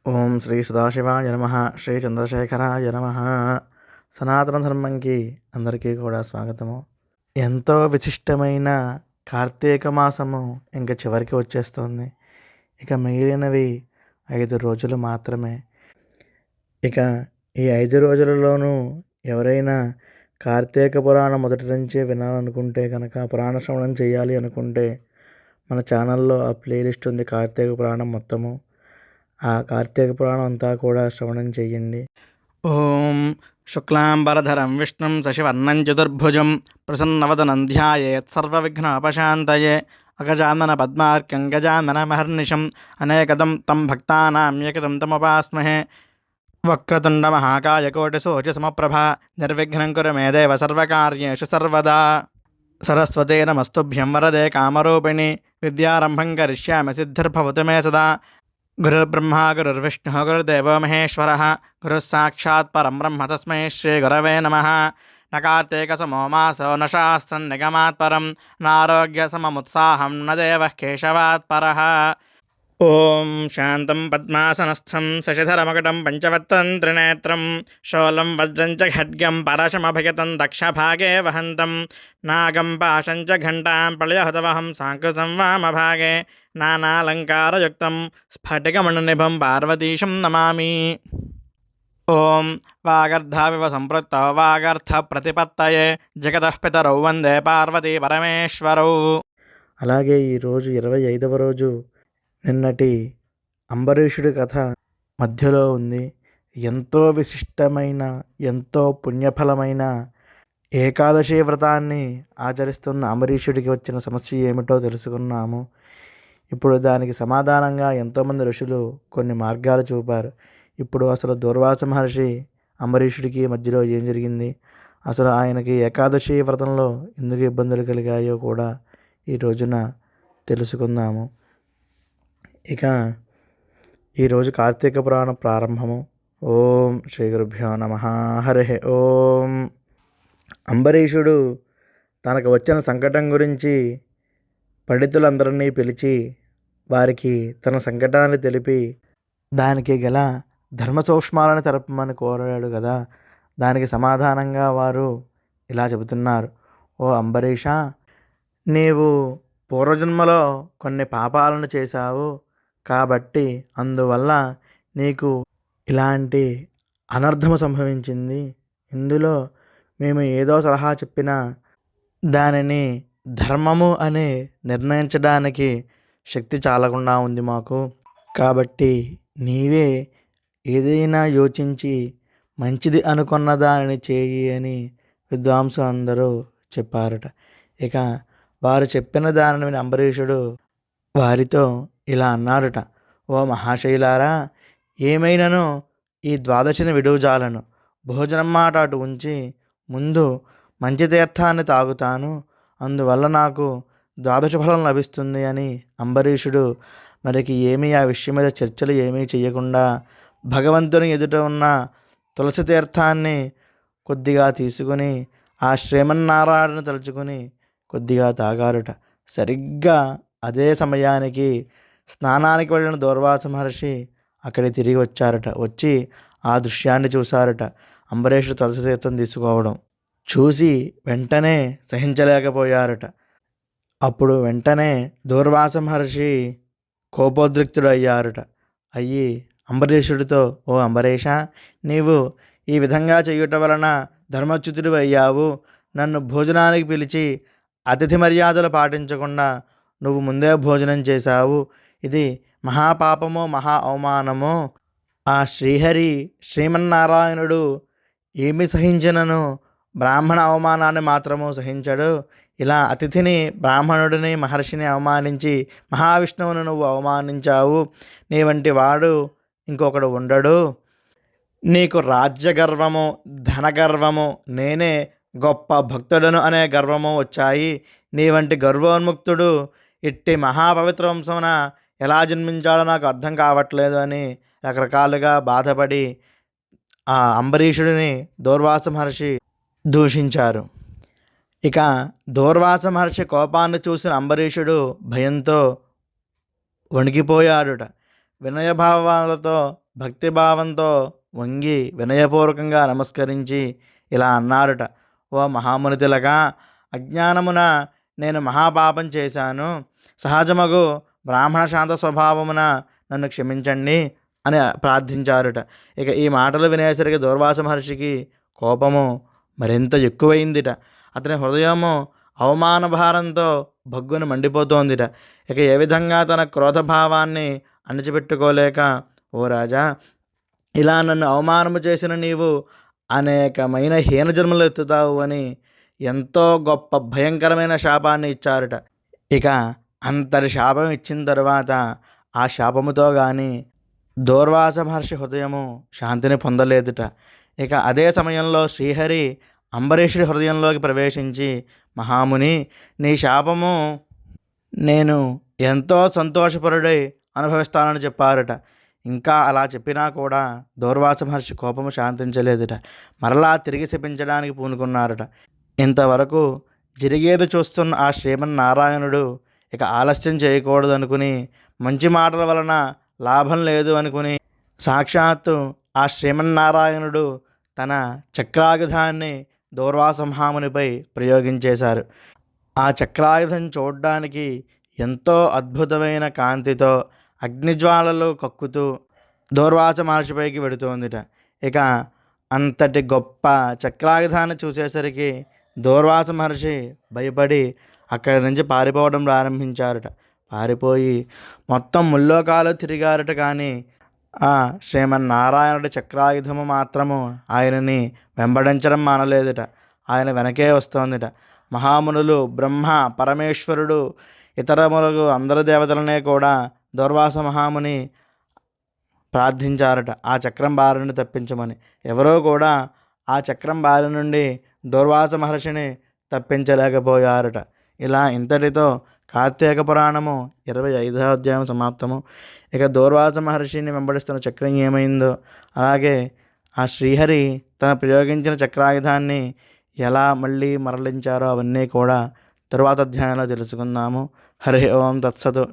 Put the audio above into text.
ఓం శ్రీ సదాశివాయ నమః. శ్రీ చంద్రశేఖరాయ నమః. సనాతన ధర్మంకి అందరికీ కూడా స్వాగతము. ఎంతో విశిష్టమైన కార్తీక మాసము ఇంక చివరికి వచ్చేస్తుంది. ఇక మిగిలినవి 5 రోజులు మాత్రమే. ఇక ఈ 5 రోజులలోనూ ఎవరైనా కార్తీక పురాణం మొదటి నుంచే వినాలనుకుంటే కనుక, పురాణ శ్రవణం చేయాలి అనుకుంటే మన ఛానల్లో ఆ ప్లేలిస్ట్ ఉంది, కార్తీక పురాణం మొత్తము. ఆ కార్తీక పురాణం అంతా కూడా శ్రవణం చెయ్యండి. ఓం శుక్లాంబరధరం విష్ణుం శశివర్ణం చతుర్భుజం ప్రసన్నవదనం ధ్యాయేత్ సర్వవిఘ్నోపశాంతయే అగజానన పద్మార్కం గజానన మహర్నిశం అనేకదం తం భక్తానాం ఏకదం తముపాస్మహే. వక్రతుండ మహాకాయ కోటిసూర్య సమప్రభ నిర్విఘ్నం కురు మే దేవ సర్వకార్యేషు సర్వదా. సరస్వతే నమస్తుభ్యం వరదే కామరూపిణి విద్యారంభం కరిష్యామి సిద్ధిర్భవతు మే సదా. గురుర్బ్రహ్మ గురుర్విష్ణుః గురుర్దేవో మహేశ్వరः గురుः సాక్షాత్ పరం బ్రహ్మ తస్మై శ్రీ గురవే నమః. న కార్తీక సమో మాసో న శాస్త్రం నిగమాత్ పరం నారోగ్య సమముత్సాహం న దేవః కేశవాత్ పరః. ఓం శాంతం పద్మాసనస్థం శశిధరమకుటం పంచవత్తం త్రినేత్రం శూలం వజ్రం చ ఖడ్గం పరశమభయతం దక్షభాగే వహంతం నాగం పాశం చ ఘంటాం ప్రళయహతవహం సాంకుశం వామభాగే నానాలంకారయుక్తం స్ఫటికమణినిభం పార్వతీశం నమామి. ఓం వాగర్ధావివ సంపృక్తౌ వాగర్థ ప్రతిపత్తయే జగతః పితరౌ వందే పార్వతీ పరమేశ్వరౌ. అలాగే ఈరోజు 25వ రోజు నిన్నటి అంబరీషుడి కథ మధ్యలో ఉంది. ఎంతో విశిష్టమైన, ఎంతో పుణ్యఫలమైన ఏకాదశి వ్రతాన్ని ఆచరిస్తున్న అంబరీషుడికి వచ్చిన సమస్య ఏమిటో తెలుసుకున్నాము. ఇప్పుడు దానికి సమాధానంగా ఎంతోమంది ఋషులు కొన్ని మార్గాలు చూపారు. ఇప్పుడు అసలు దూర్వాస మహర్షి అంబరీషుడికి మధ్యలో ఏం జరిగింది, అసలు ఆయనకి ఏకాదశి వ్రతంలో ఎందుకు ఇబ్బందులు కలిగాయో కూడా ఈ రోజున తెలుసుకుందాము. ఇక ఈరోజు కార్తీక పురాణ ప్రారంభము. ఓం శ్రీ గురుభ్యో నమః. హరి ఓం. అంబరీషుడు తనకు వచ్చిన సంకటం గురించి పండితులందరినీ పిలిచి వారికి తన సంకటాన్ని తెలిపి దానికి గల ధర్మ సూక్ష్మాలను తెలపమని కోరాడు కదా. దానికి సమాధానంగా వారు ఇలా చెబుతున్నారు. ఓ అంబరీష, నీవు పూర్వజన్మలో కొన్ని పాపాలను చేశావు కాబట్టి అందువల్ల నీకు ఇలాంటి అనర్థము సంభవించింది. ఇందులో మేము ఏదో సలహా చెప్పినా దానిని ధర్మము అని నిర్ణయించడానికి శక్తి చాలకుండా ఉంది మాకు. కాబట్టి నీవే ఏదైనా యోచించి మంచిది అనుకున్న దానిని చేయి అని విద్వాంసులు అందరూ చెప్పారట. ఇక వారు చెప్పిన దానిని విని అంబరీషుడు వారితో ఇలా అన్నారట. ఓ మహాశైలారా, ఏమైనాను ఈ ద్వాదశిని విడువజాలను. భోజనం మాట అటు ఉంచి ముందు మంచి తీర్థాన్ని తాగుతాను, అందువల్ల నాకు ద్వాదశ ఫలం లభిస్తుంది అని అంబరీషుడు మరికి ఏమీ ఆ విషయం మీద చర్చలు ఏమీ చేయకుండా భగవంతుని ఎదుట ఉన్న తులసి తీర్థాన్ని కొద్దిగా తీసుకుని ఆ శ్రీమన్నారాయణను తలుచుకుని కొద్దిగా తాగారట. సరిగ్గా అదే సమయానికి స్నానానికి వెళ్ళిన దూర్వాస మహర్షి అక్కడికి తిరిగి వచ్చారట. వచ్చి ఆ దృశ్యాన్ని చూశారట. అంబరీషుడు తులసి తీర్థం తీసుకోవడం చూసి వెంటనే సహించలేకపోయారట. అప్పుడు వెంటనే దూర్వాస మహర్షి కోపోద్రిక్తుడు అయ్యారట. అయ్యి అంబరీషుడితో, ఓ అంబరీష, నీవు ఈ విధంగా చేయుట వలన ధర్మచ్యుతుడు అయ్యావు. నన్ను భోజనానికి పిలిచి అతిథి మర్యాదలు పాటించకుండా నువ్వు ముందే భోజనం చేశావు. ఇది మహాపాపము, మహా అవమానము. ఆ శ్రీహరి శ్రీమన్నారాయణుడు ఏమి సహించినను బ్రాహ్మణ అవమానాన్ని మాత్రము సహించడు. ఇలా అతిథిని, బ్రాహ్మణుడిని, మహర్షిని అవమానించి మహావిష్ణువును నువ్వు అవమానించావు. నీ వంటి వాడు ఇంకొకడు ఉండడు. నీకు రాజ్యగర్వము, ధనగర్వము, నేనే గొప్ప భక్తుడను అనే గర్వము వచ్చాయి. నీ వంటి గర్వోన్ముక్తుడు ఇట్టి మహాపవిత్ర వంశమున ఎలా జన్మించాడో నాకు అర్థం కావట్లేదు అని రకరకాలుగా బాధపడి ఆ అంబరీషుడిని దూర్వాస మహర్షి దూషించారు. ఇక దూర్వాస మహర్షి కోపాన్ని చూసిన అంబరీషుడు భయంతో వణికిపోయాడుట. వినయభావాలతో భక్తిభావంతో వంగి వినయపూర్వకంగా నమస్కరించి ఇలా అన్నాడట: ఓ మహాముని తిలక, అజ్ఞానమున నేను మహాపాపం చేశాను. సహజమగు బ్రాహ్మణ శాంత స్వభావమున నన్ను క్షమించండి అని ప్రార్థించారుట. ఇక ఈ మాటలు వినేసరికి దూర్వాస మహర్షికి కోపము మరింత ఎక్కువైందిట. అతని హృదయము అవమాన భారంతో భగ్గున మండిపోతోందిట. ఇక ఏ విధంగా తన క్రోధభావాన్ని అణిచిపెట్టుకోలేక, ఓ రాజా, ఇలా నన్ను అవమానము చేసిన నీవు అనేకమైన హీనజన్మలు ఎత్తుతావు అని ఎంతో గొప్ప భయంకరమైన శాపాన్ని ఇచ్చారట. ఇక అంతటి శాపం ఇచ్చిన తర్వాత ఆ శాపముతో కానీ దూర్వాస మహర్షి హృదయము శాంతిని పొందలేదుట. ఇక అదే సమయంలో శ్రీహరి అంబరీషుడి హృదయంలోకి ప్రవేశించి, మహాముని, నీ శాపము నేను ఎంతో సంతోషపరుడై అనుభవిస్తానని చెప్పారట. ఇంకా అలా చెప్పినా కూడా దూర్వాస మహర్షి కోపము శాంతించలేదుట. మరలా తిరిగి శపించడానికి పూనుకున్నారట. ఇంతవరకు జరిగేది చూస్తున్న ఆ శ్రీమన్నారాయణుడు ఇక ఆలస్యం చేయకూడదనుకుని, మంచి మాటల వలన లాభం లేదు అనుకుని, సాక్షాత్తు ఆ శ్రీమన్నారాయణుడు తన చక్రాయుధాన్ని దూర్వాస మహామునిపై ప్రయోగించేశారు. ఆ చక్రాయుధం చూడ్డానికి ఎంతో అద్భుతమైన కాంతితో అగ్నిజ్వాలలు కక్కుతూ దూర్వాస మహర్షిపైకి వెడుతోందిట. ఇక అంతటి గొప్ప చక్రాయుధాన్ని చూసేసరికి దూర్వాస మహర్షి భయపడి అక్కడి నుంచి పారిపోవడం ప్రారంభించారట. పారిపోయి మొత్తం ముల్లోకాలు తిరిగారట. కానీ ఆ శ్రీమన్నారాయణుడి చక్రాయుధము మాత్రము ఆయనని వెంబడించడం మానలేదుట. ఆయన వెనకే వస్తోందిట. మహామునులు, బ్రహ్మ, పరమేశ్వరుడు, ఇతరములకు అందరు దేవతలనే కూడా దూర్వాస మహాముని ప్రార్థించారట ఆ చక్రం బారి నుండి తప్పించమని. ఎవరో కూడా ఆ చక్రం బారి నుండి దూర్వాస మహర్షిని తప్పించలేకపోయారట. ఇలా ఇంతటితో కార్తీక పురాణము 25వ అధ్యాయం సమాప్తము. ఇక దూర్వాస మహర్షిని వెంబడిస్తున్న చక్రం ఏమైందో, అలాగే ఆ శ్రీహరి తన ప్రయోగించిన చక్రాయుధాన్ని ఎలా మళ్ళీ మరలించారో అవన్నీ కూడా తరువాత అధ్యాయంలో తెలుసుకుందాము. హరి ఓం తత్సతు.